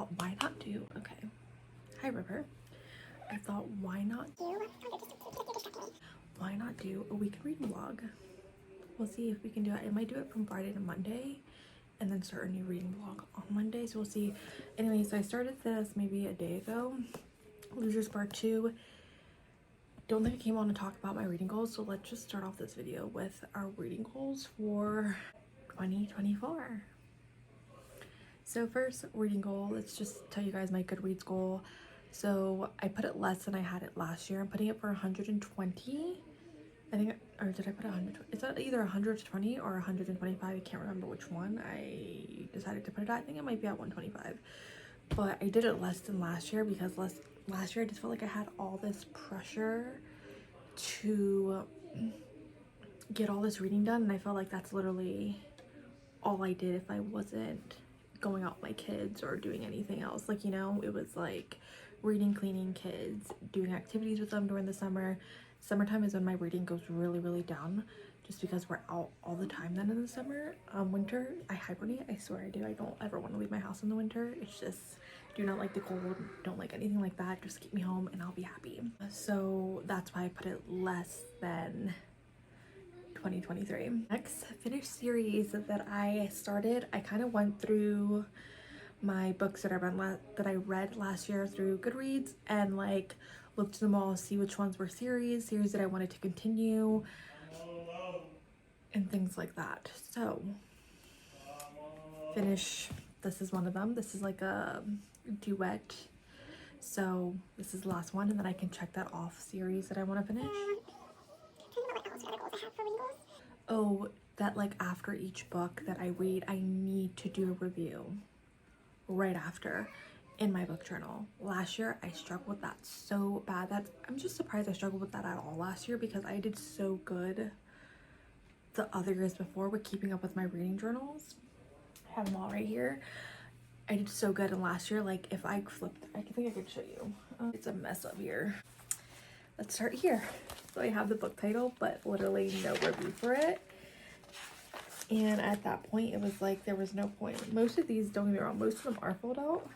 thought, why not do, okay, hi River. I thought, why not do a weekend reading vlog? We'll see if we can do it. I might do it from Friday to Monday and then start a new reading vlog on Monday, so we'll see. Anyway, so I started this maybe a day ago. Losers Part 2. Don't think I came on to talk about my reading goals, so let's just start off this video with our reading goals for 2024. So first reading goal, let's just tell you guys my Goodreads goal. So I put it less than I had it last year. I'm putting it for 120. I think, or did I put 100? It's either 120 or 125. I can't remember which one I decided to put it at. I think it might be at 125. But I did it less than last year because last year I just felt like I had all this pressure to get all this reading done, and I felt like that's literally all I did if I wasn't going out with my kids or doing anything else. Like, you know, it was like reading, cleaning, kids, doing activities with them during the summer. Summertime is when my reading goes really down, just because we're out all the time then in the summer. Winter, I hibernate. I swear I do. I don't ever want to leave my house in the winter. It's just, do not like the cold, don't like anything like that. Just keep me home and I'll be happy. So that's why I put it less than 2023. Next finished series that I started, I kind of went through my books that I read last year through Goodreads and like looked at them all, see which ones were series that I wanted to continue and things like that. So finish, this is one of them. This is like a duet, so this is the last one, and then I can check that off series that I want to finish. Oh, that like after each book that I read, I need to do a review right after in my book journal. Last year I struggled with that so bad. I'm just surprised I struggled with that at all last year, because I did so good the other years before with keeping up with my reading journals. I have them all right here. I did so good, and last year, like if I flipped, I think I could show you. It's a mess up here. Let's start here. So I have the book title, but literally no review for it. And at that point, it was like there was no point. Most of these, don't get me wrong, most of them are filled out.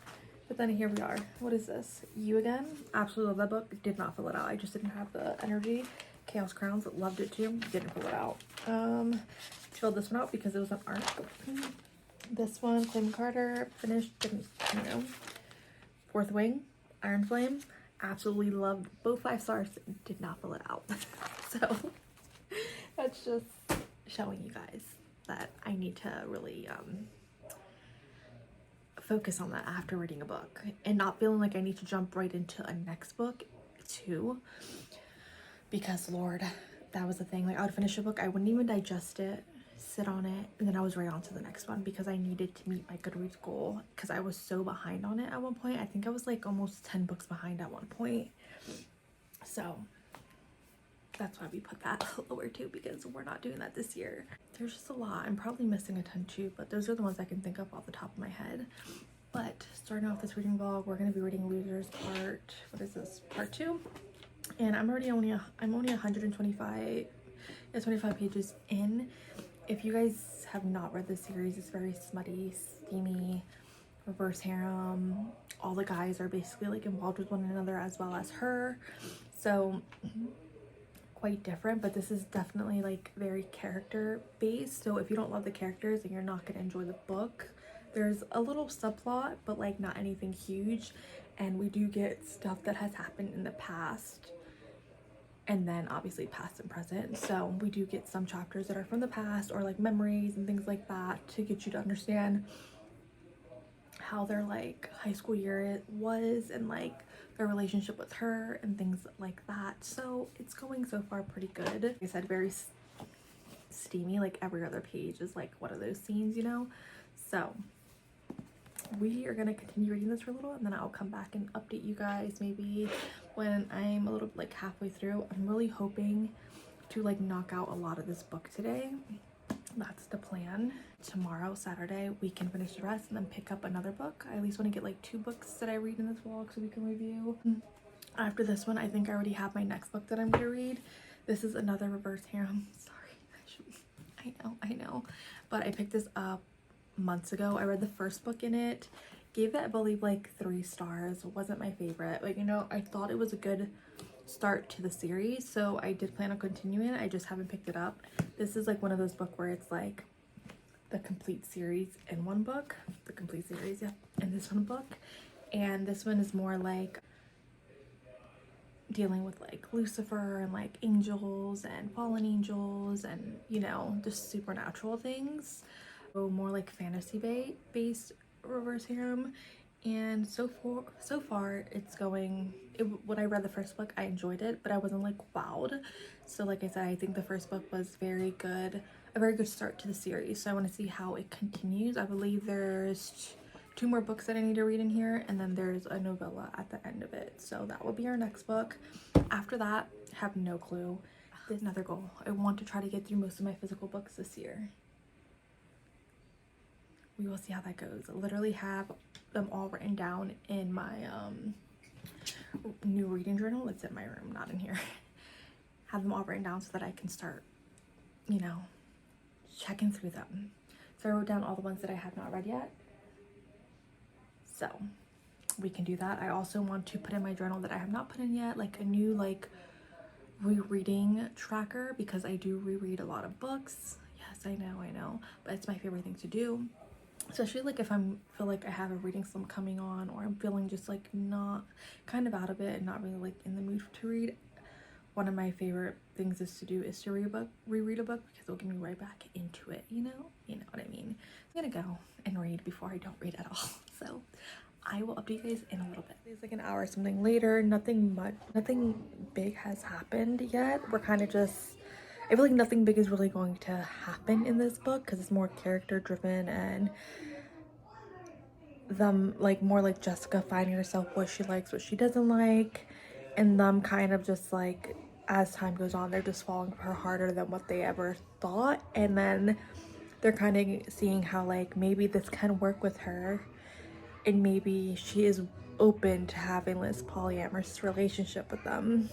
But then here we are. What is this? You Again? Absolutely love that book. Did not fill it out. I just didn't have the energy. Chaos Crowns, loved it too. Didn't fill it out. Filled this one out because it was an art. This one, Flame Carter, finished, didn't, you know. Fourth Wing, Iron Flame, absolutely loved, both 5 stars, did not fill it out. So that's just showing you guys that I need to really focus on that after reading a book and not feeling like I need to jump right into a next book too, because Lord, that was the thing. Like I would finish a book, I wouldn't even digest it, sit on it, and then I was right on to the next one because I needed to meet my Goodreads goal, because I was so behind on it at one point. I think I was like almost 10 books behind at one point. So that's why we put that lower too, because we're not doing that this year. There's just a lot. I'm probably missing a ton too, but those are the ones I can think of off the top of my head. But starting off this reading vlog, we're going to be reading Losers Part, what is this, Part 2. And I'm only 125, 25 pages in. If you guys have not read this series, it's very smutty, steamy, reverse harem. All the guys are basically like involved with one another as well as her. So quite different, but this is definitely like very character based. So if you don't love the characters, then you're not going to enjoy the book. There's a little subplot, but like not anything huge. And we do get stuff that has happened in the past, and then obviously past and present. So we do get some chapters that are from the past, or like memories and things like that, to get you to understand how their like high school year was, and like their relationship with her and things like that. So it's going so far pretty good. Like I said, very steamy. Like every other page is like one of those scenes, you know. So we are gonna continue reading this for a little, and then I'll come back and update you guys maybe when I'm a little like halfway through. I'm really hoping to like knock out a lot of this book today. That's the plan. Tomorrow, Saturday, we can finish the rest and then pick up another book. I at least want to get like 2 books that I read in this vlog so we can review. After this one, I think I already have my next book that I'm gonna read. This is another reverse harem. Sorry, I know, but I picked this up months ago. I read the first book in it Gave it, I believe, like 3 stars. It wasn't my favorite, but you know, I thought it was a good start to the series, so I did plan on continuing it. I just haven't picked it up. This is like one of those books where it's like the complete series in one book. The complete series, yeah, in this one book. And this one is more like dealing with like Lucifer and like angels and fallen angels and, you know, just supernatural things. So more like fantasy based reverse harem. And so far it's going, when I read the first book I enjoyed it, but I wasn't like wowed. So like I said, I think the first book was very good, a very good start to the series. So I want to see how it continues. I believe there's 2 more books that I need to read in here, and then there's a novella at the end of it. So that will be our next book. After that, I have no clue. There's another goal. I want to try to get through most of my physical books this year. We will see how that goes. I literally have them all written down in my new reading journal. It's in my room, not in here. Have them all written down so that I can start, you know, checking through them. So I wrote down all the ones that I have not read yet. So we can do that. I also want to put in my journal that I have not put in yet, like a new like rereading tracker, because I do reread a lot of books. Yes, I know, but it's my favorite thing to do. Especially like if feel like I have a reading slump coming on, or I'm feeling just like not kind of out of it and not really like in the mood to read. One of my favorite things is to reread a book, because it'll get me right back into it, you know what I mean. I'm gonna go and read before I don't read at all. So I will update you guys in a little bit. It's like an hour or something later. Nothing big has happened yet. We're kind of just, I feel like nothing big is really going to happen in this book, because it's more character driven and them like more like Jessica finding herself, what she likes, what she doesn't like, and them kind of just like, as time goes on, they're just falling for her harder than what they ever thought. And then they're kind of seeing how like maybe this can work with her, and maybe she is open to having this polyamorous relationship with them,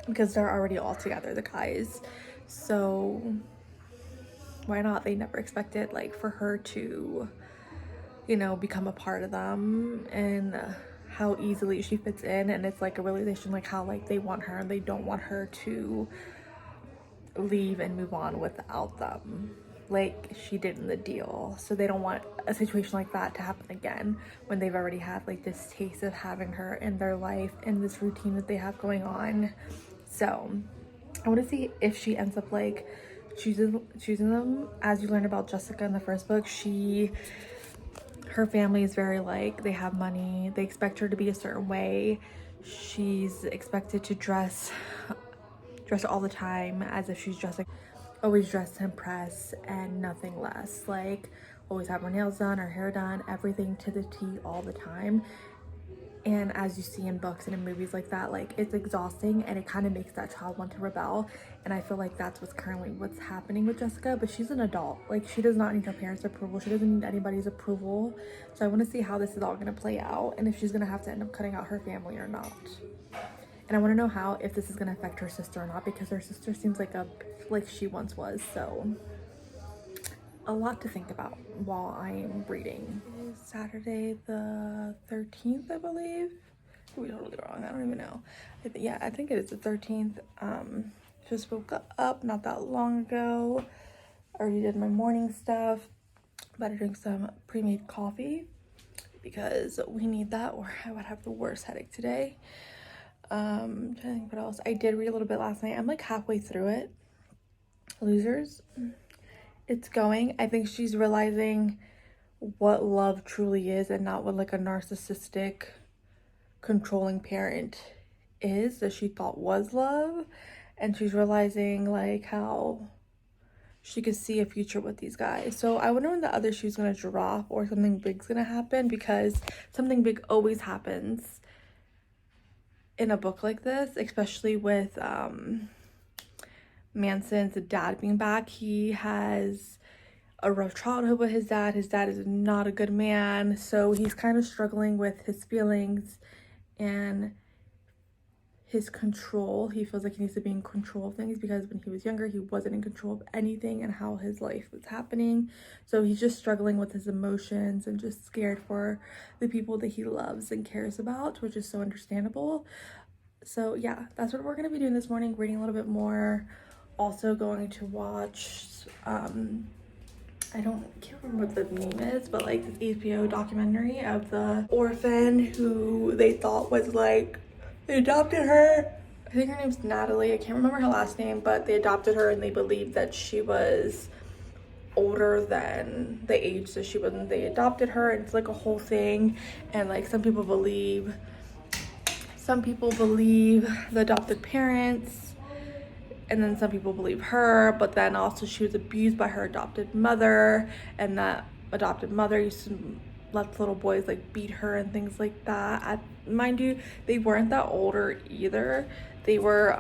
because they're already all together, the guys. So why not? They never expected like for her to, you know, become a part of them, and how easily she fits in. And it's like a realization like how like they want her and they don't want her to leave and move on without them like she did in the deal. So they don't want a situation like that to happen again, when they've already had like this taste of having her in their life and this routine that they have going on. So I want to see if she ends up like choosing them. As you learn about Jessica in the first book, her family is very like, they have money, they expect her to be a certain way. She's expected to dress all the time as if she's dressing, always dressed to impress and nothing less. Like always have her nails done, her hair done, everything to the T all the time. And as you see in books and in movies like that, like it's exhausting, and it kind of makes that child want to rebel. And I feel like that's what's happening with Jessica. But she's an adult, like she does not need her parents' approval, she doesn't need anybody's approval. So I want to see how this is all going to play out, and if she's going to have to end up cutting out her family or not. And I want to know if this is going to affect her sister or not, because her sister seems like she once was. So a lot to think about while I'm reading. It is Saturday the 13th, I believe. Could be totally wrong, I don't even know. I think it is the 13th. Just woke up not that long ago. Already did my morning stuff. About to drink some pre-made coffee, because we need that, or I would have the worst headache today. I'm trying to think what else. I did read a little bit last night. I'm like halfway through it. Losers. It's going. I think she's realizing what love truly is, and not what like a narcissistic, controlling parent is that she thought was love. And she's realizing like how she could see a future with these guys. So I wonder when the other shoe's gonna drop, or something big's gonna happen, because something big always happens in a book like this, especially with Manson's dad being back. He has a rough childhood with his dad. His dad is not a good man, so he's kind of struggling with his feelings and his control. He feels like he needs to be in control of things because when he was younger, he wasn't in control of anything and how his life was happening. So he's just struggling with his emotions and just scared for the people that he loves and cares about, which is so understandable. So yeah, that's what we're going to be doing this morning, reading a little bit more. Also going to watch, I can't remember what the name is, but like this HBO documentary of the orphan who they thought was like, they adopted her. I think her name's Natalie. I can't remember her last name, but they adopted her and they believed that she was older than the age that she was when they adopted her. And it's like a whole thing. And like some people believe the adopted parents, and then some people believe her, but then also she was abused by her adopted mother, and that adopted mother used to let little boys like beat her and things like that. Mind you, they weren't that older either. They were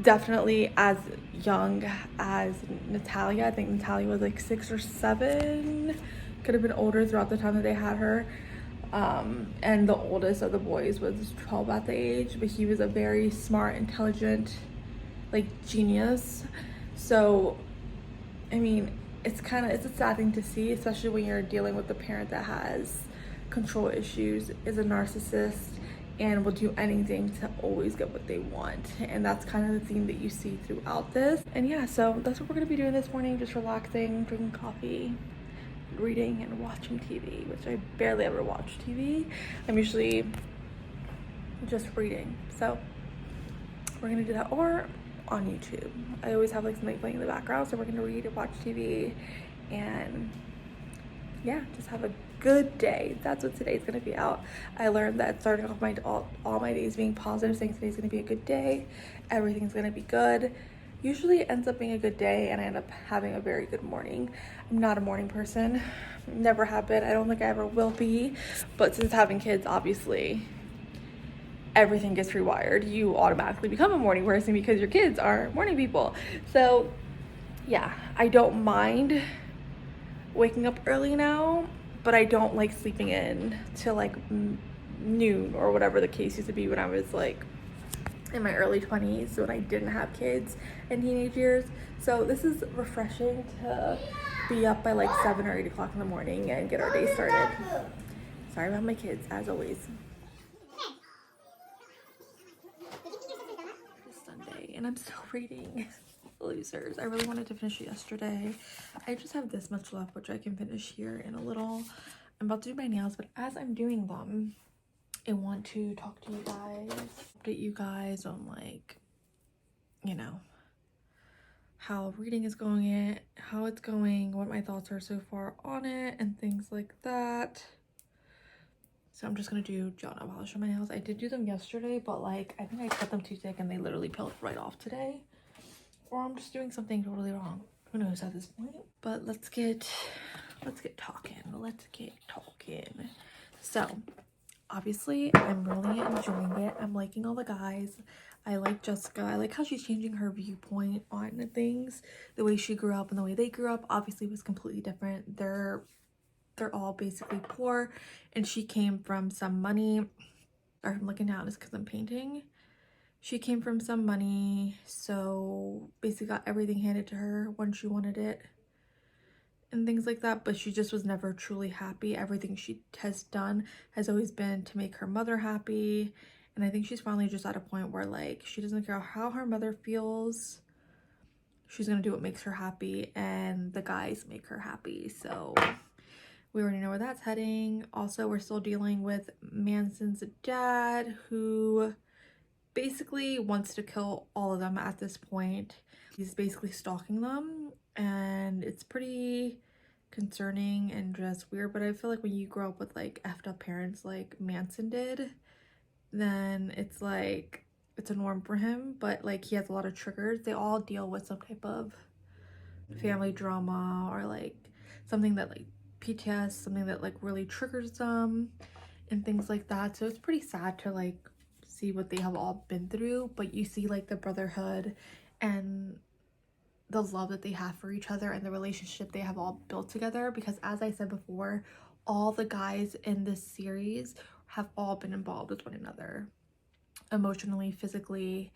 definitely as young as Natalia. I think Natalia was like 6 or 7, could have been older throughout the time that they had her. And the oldest of the boys was 12 at the age, but he was a very smart, intelligent, like genius. So, I mean, it's a sad thing to see, especially when you're dealing with a parent that has control issues, is a narcissist, and will do anything to always get what they want. And that's kind of the theme that you see throughout this. And yeah, so that's what we're gonna be doing this morning, just relaxing, drinking coffee, reading and watching TV, which I barely ever watch TV. I'm usually just reading. So we're gonna do that, or on YouTube. I always have like something playing in the background, so we're gonna read and watch TV and yeah, just have a good day. That's what today's gonna be out. I learned that starting off all my days being positive, saying today's gonna be a good day, everything's gonna be good, usually ends up being a good day, and I end up having a very good morning. I'm not a morning person, never have been. I don't think I ever will be, but since having kids, obviously everything gets rewired. You automatically become a morning person because your kids are morning people. So yeah, I don't mind waking up early now, but I don't like sleeping in till like noon or whatever the case used to be when I was like in my early 20s, when I didn't have kids and teenage years. So this is refreshing to be up by like 7 or 8 o'clock in the morning and get our day started. Sorry about my kids, as always. It's Sunday and I'm still reading. Losers. I really wanted to finish it yesterday. I just have this much left, which I can finish here in a little. I'm about to do my nails, but as I'm doing them, I want to talk to you guys, update you guys on like, you know, how reading is going, how it's going, what my thoughts are so far on it, and things like that. So I'm just gonna do gel nail polish on my nails. I did do them yesterday, but like I think I cut them too thick and they literally peeled right off today. Or I'm just doing something totally wrong. Who knows at this point? But let's get talking. So obviously I'm really enjoying it. I'm liking all the guys. I like Jessica. I like how she's changing her viewpoint on things. The way she grew up and the way they grew up obviously was completely different. They're all basically poor, and she came from some money. Or I'm looking down just because I'm painting. She came from some money, so basically got everything handed to her when she wanted it and things like that, but she just was never truly happy. Everything she has done has always been to make her mother happy, and I think she's finally just at a point where like she doesn't care how her mother feels. She's gonna do what makes her happy, and the guys make her happy. So we already know where that's heading. Also, we're still dealing with Manson's dad, who basically wants to kill all of them at this point. He's basically stalking them, and it's pretty concerning and just weird. But I feel like when you grow up with like effed up parents like Manson did, then it's like it's a norm for him. But like he has a lot of triggers. They all deal with some type of family drama or like something that like PTS, something that like really triggers them and things like that. So it's pretty sad to like see what they have all been through, but you see like the brotherhood and the love that they have for each other and the relationship they have all built together, because as I said before, all the guys in this series have all been involved with one another. emotionally, physically,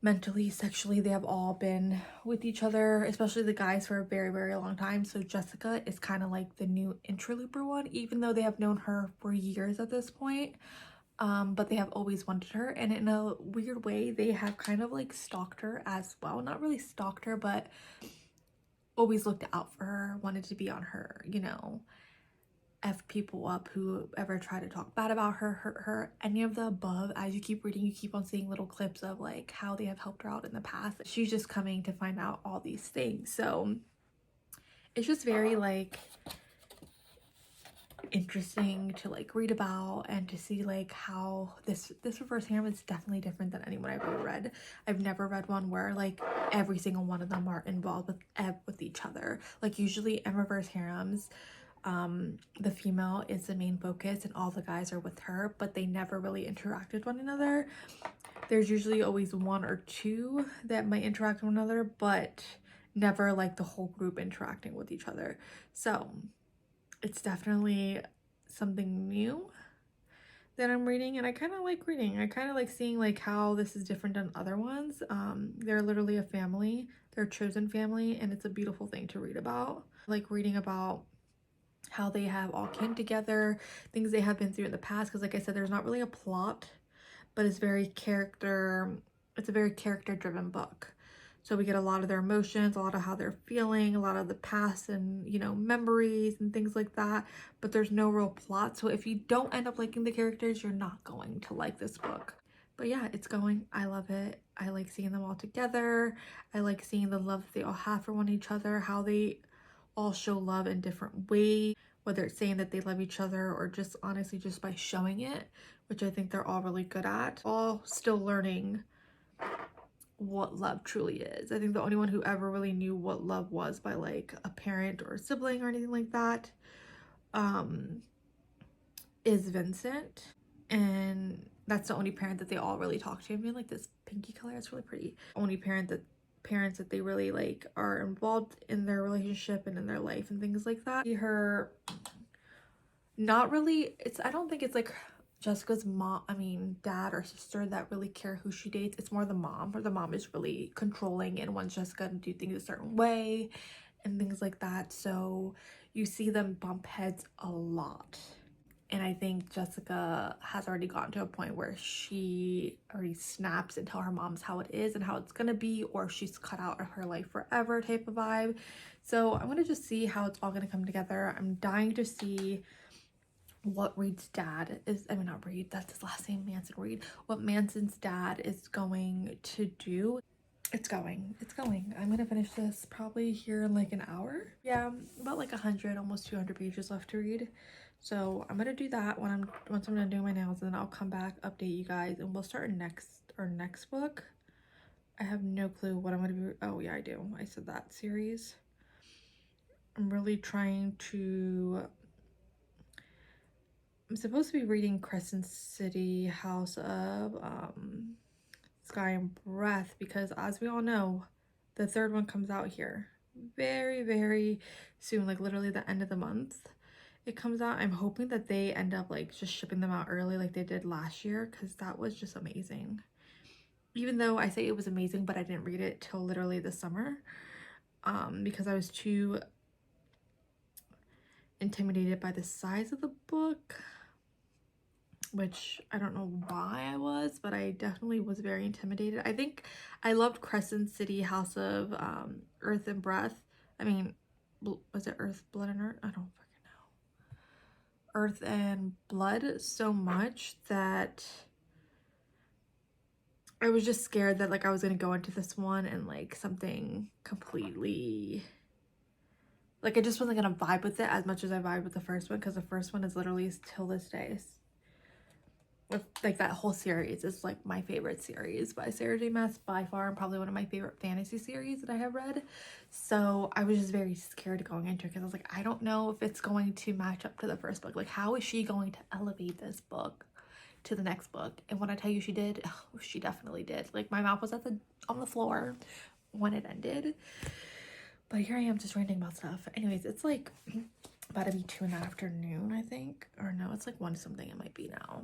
mentally, sexually. They have all been with each other, especially the guys, for a very, very long time. So Jessica is kind of like the new interlooper one, even though they have known her for years at this point. But they have always wanted her, and in a weird way they have kind of like stalked her as well. Not really stalked her, but always looked out for her, wanted to be on her, you know, F people up who ever try to talk bad about her, hurt her, any of the above. As you keep reading, you keep on seeing little clips of like how they have helped her out in the past. She's just coming to find out all these things. So it's just very like interesting to like read about and to see like how this reverse harem is definitely different than anyone I've ever read. I've never read one where like every single one of them are involved with each other. Like usually in reverse harems, the female is the main focus and all the guys are with her, but they never really interact with one another. There's usually always one or two that might interact with one another, but never like the whole group interacting with each other. So it's definitely something new that I'm reading, and I kind of like reading. I kind of like seeing like how this is different than other ones. They're literally a family, they're a chosen family, and it's a beautiful thing to read about. Like reading about how they have all came together, things they have been through in the past, because like I said, there's not really a plot, but it's a very character driven book. So we get a lot of their emotions, a lot of how they're feeling, a lot of the past and, you know, memories and things like that, but there's no real plot. So if you don't end up liking the characters, you're not going to like this book. But yeah, it's going. I love it. I like seeing them all together. I like seeing the love that they all have for one each other, how they all show love in different ways, whether it's saying that they love each other or just honestly just by showing it, which I think they're all really good at. All still learning what love truly is. I think the only one who ever really knew what love was by like a parent or a sibling or anything like that is Vincent, and that's the only parent that they all really talk to. I mean, like this pinky color, it's really pretty. Only parents that they really like are involved in their relationship and in their life and things like that. Her not really, I don't think it's like Jessica's dad or sister that really care who she dates. It's more the mom, or the mom is really controlling and wants Jessica to do things a certain way and things like that. So you see them bump heads a lot. And I think Jessica has already gotten to a point where she already snaps and tell her mom's how it is and how it's gonna be, or she's cut out of her life forever type of vibe. So I'm gonna just see how it's all gonna come together. I'm dying to see what Reed's dad is, not Reed, that's his last name, Manson Reed, what Manson's dad is going to do. It's going. I'm gonna finish this probably here in like an hour. Yeah, about like 100, almost 200 pages left to read. So I'm gonna do that once I'm done doing my nails, and then I'll come back, update you guys, and we'll start our next book. I have no clue what I'm gonna be. Oh yeah, I do. I said that series. I'm really trying to. I'm supposed to be reading Crescent City House of Sky and Breath, because as we all know, the third one comes out here very, very soon, like literally the end of the month it comes out. I'm hoping that they end up like just shipping them out early like they did last year, because that was just amazing. Even though I say it was amazing, but I didn't read it till literally the summer because I was too intimidated by the size of the book, which I don't know why I was, but I definitely was very intimidated. I think I loved Crescent City House of Earth and Breath. Was it Earth, Blood, and Earth? I don't fucking know. Earth and Blood so much that I was just scared that like I was gonna go into this one and like something completely, like I just wasn't gonna vibe with it as much as I vibed with the first one, because the first one is literally till this day, like that whole series is like my favorite series by Sarah J Maas by far, and probably one of my favorite fantasy series that I have read. So I was just very scared going into it, because I was like, I don't know if it's going to match up to the first book. Like, how is she going to elevate this book to the next book? And when I tell you she did, oh, she definitely did. Like, my mouth was on the floor when it ended. But here I am just ranting about stuff. Anyways, it's like about to be 2 in the afternoon, I think. Or no, it's like 1 something it might be now.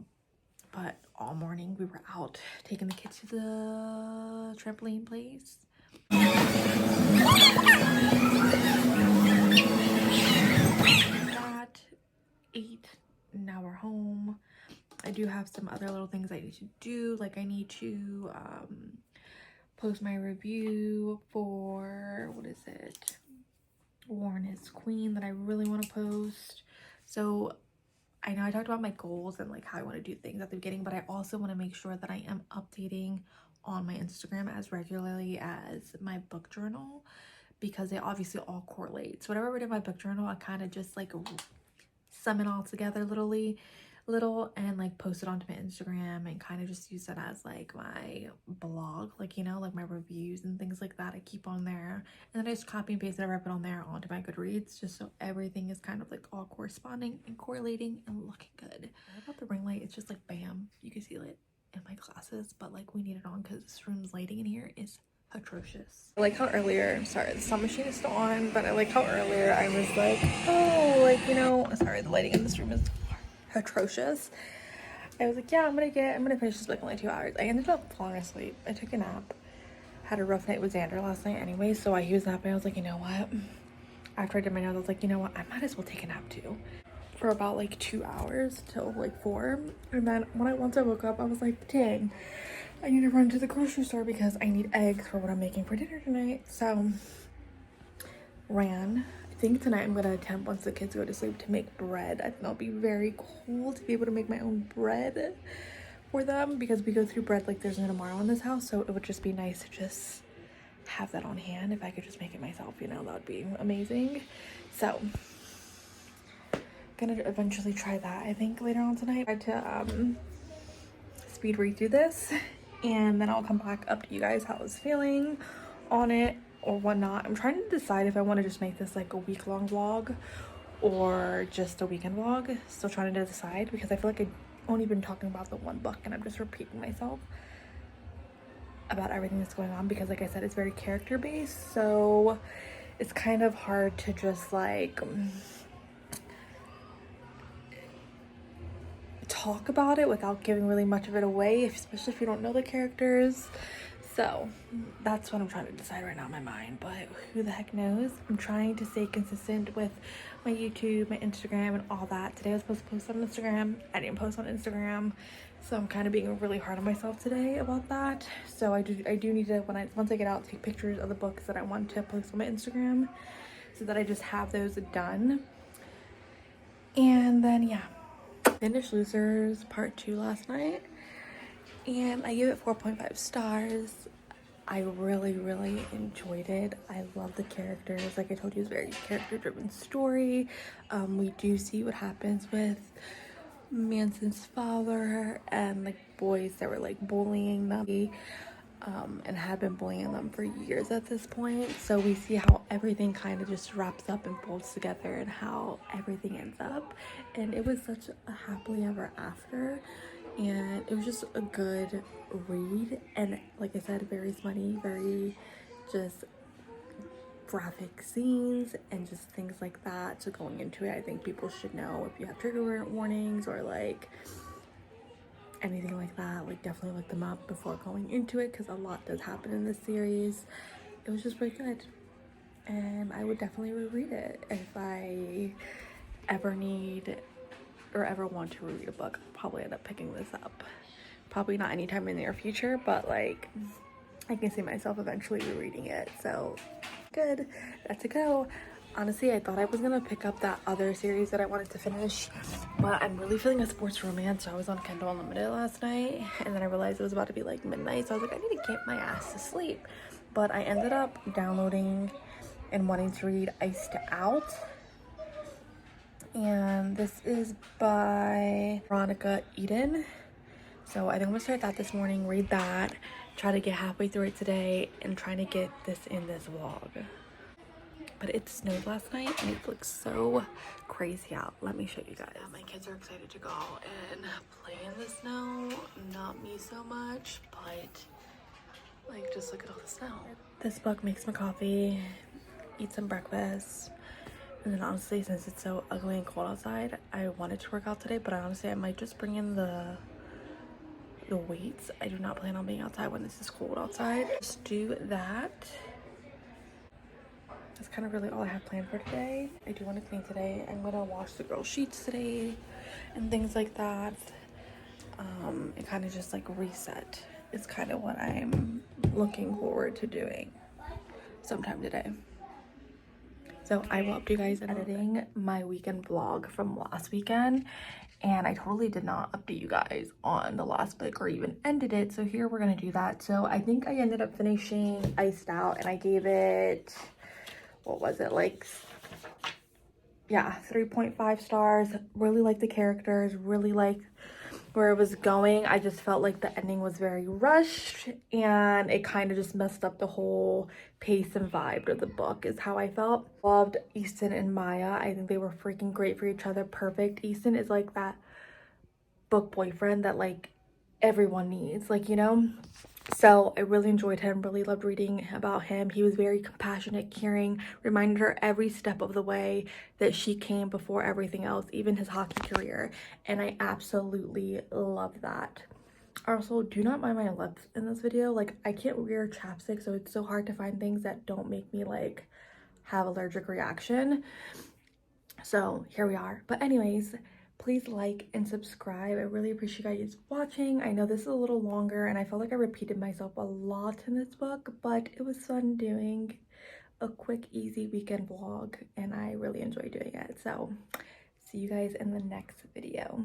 but all morning we were out taking the kids to the trampoline place. That, ate, now we're home. I do have some other little things I need to do, like I need to post my review for, what is it, Warren His Queen, that I really want to post. So I know I talked about my goals and like how I want to do things at the beginning, but I also want to make sure that I am updating on my Instagram as regularly as my book journal, because they obviously all correlate. So whatever I read in my book journal, I kind of just like sum it all together little and like post it onto my Instagram and kind of just use that as like my blog, like, you know, like my reviews and things like that I keep on there, and then I just copy and paste whatever I put on there onto my Goodreads, just so everything is kind of like all corresponding and correlating and looking good. About the ring light, it's just like bam, you can see it in my glasses, but like we need it on because this room's lighting in here is atrocious. I like how earlier, sorry, the sun machine is still on, but I like how earlier I was like, oh, like, you know, sorry, the lighting in this room is atrocious. I was like, yeah, I'm gonna finish this book in like 2 hours. I ended up falling asleep. I took a nap. Had a rough night with Xander last night anyway, so while he was napping, I was like, you know what? After I did my nails, I was like, you know what? I might as well take a nap too. For about like 2 hours till like 4. And then once I woke up, I was like, dang, I need to run to the grocery store because I need eggs for what I'm making for dinner tonight. So ran. I think tonight I'm gonna attempt, once the kids go to sleep, to make bread. I think that'll be very cool to be able to make my own bread for them, because we go through bread like there's no tomorrow in this house, so it would just be nice to just have that on hand. If I could just make it myself, you know, that would be amazing. So gonna eventually try that, I think, later on tonight. I had to speed read through this, and then I'll come back up to you guys how I was feeling on it or whatnot. I'm trying to decide if I want to just make this like a week-long vlog or just a weekend vlog. Still trying to decide, because I feel like I've only been talking about the one book and I'm just repeating myself about everything that's going on, because like I said, it's very character based, so it's kind of hard to just like talk about it without giving really much of it away, especially if you don't know the characters. So that's what I'm trying to decide right now in my mind, but who the heck knows. I'm trying to stay consistent with my YouTube, my Instagram, and all that. Today I was supposed to post on Instagram. I didn't post on Instagram, so I'm kind of being really hard on myself today about that. So I do need to, once I get out, take pictures of the books that I want to post on my Instagram, so that I just have those done. And then yeah, finished Losers Part 2 last night, and I gave it 4.5 stars. I really enjoyed it. I love the characters. Like I told you, it's a very character-driven story. We do see what happens with Manson's father and like boys that were like bullying them, and had been bullying them for years at this point. So we see how everything kind of just wraps up and folds together, and how everything ends up. And it was such a happily ever after, and it was just a good read. And like I said, very smutty, very just graphic scenes and just things like that. So going into it, I think people should know if you have trigger warnings or like anything like that, like definitely look them up before going into it, because a lot does happen in this series. It was just really good, and I would definitely reread it if I ever need or ever want to reread a book. I'll probably end up picking this up, probably not anytime in the near future, but like I can see myself eventually rereading it. So good, that's a go. Honestly, I thought I was gonna pick up that other series that I wanted to finish, but I'm really feeling a sports romance. So I was on Kindle Unlimited last night, and then I realized it was about to be like midnight, so I was like, I need to get my ass to sleep. But I ended up downloading and wanting to read Iced Out, and this is by Veronica Eden. So I think I'm gonna start that this morning, read that, try to get halfway through it today, and trying to get this in this vlog. But it snowed last night and it looks so crazy out. Let me show you guys. Yeah, my kids are excited to go and play in the snow. Not me so much, but like just look at all the snow. This book makes my coffee, eat some breakfast, and then honestly, since it's so ugly and cold outside, I wanted to work out today, but honestly I might just bring in the the weights. I do not plan on being outside when this is cold outside. Just do that. That's kind of really all I have planned for today. I do want to clean today. I'm gonna wash the girls' sheets today and things like that. And kind of just like reset is kind of what I'm looking forward to doing sometime today. So I will update you guys editing my weekend vlog from last weekend, and I totally did not update you guys on the last book or even ended it. So here we're gonna do that. So I think I ended up finishing Iced Out, and I gave it, what was it, like, yeah, 3.5 stars. Really like the characters, really like where it was going. I just felt like the ending was very rushed, and it kind of just messed up the whole pace and vibe of the book, is how I felt. Loved Easton and Maya. I think they were freaking great for each other. Perfect. Easton is like that book boyfriend that like everyone needs, like, you know. So I really enjoyed him, really loved reading about him. He was very compassionate, caring, reminded her every step of the way that she came before everything else, even his hockey career. And I absolutely love that. Also, do not mind my lips in this video. Like, I can't wear chapstick, so it's so hard to find things that don't make me like have allergic reaction. So here we are. But anyways, please like and subscribe. I really appreciate you guys watching. I know this is a little longer, and I felt like I repeated myself a lot in this book, but it was fun doing a quick, easy weekend vlog, and I really enjoy doing it. So see you guys in the next video.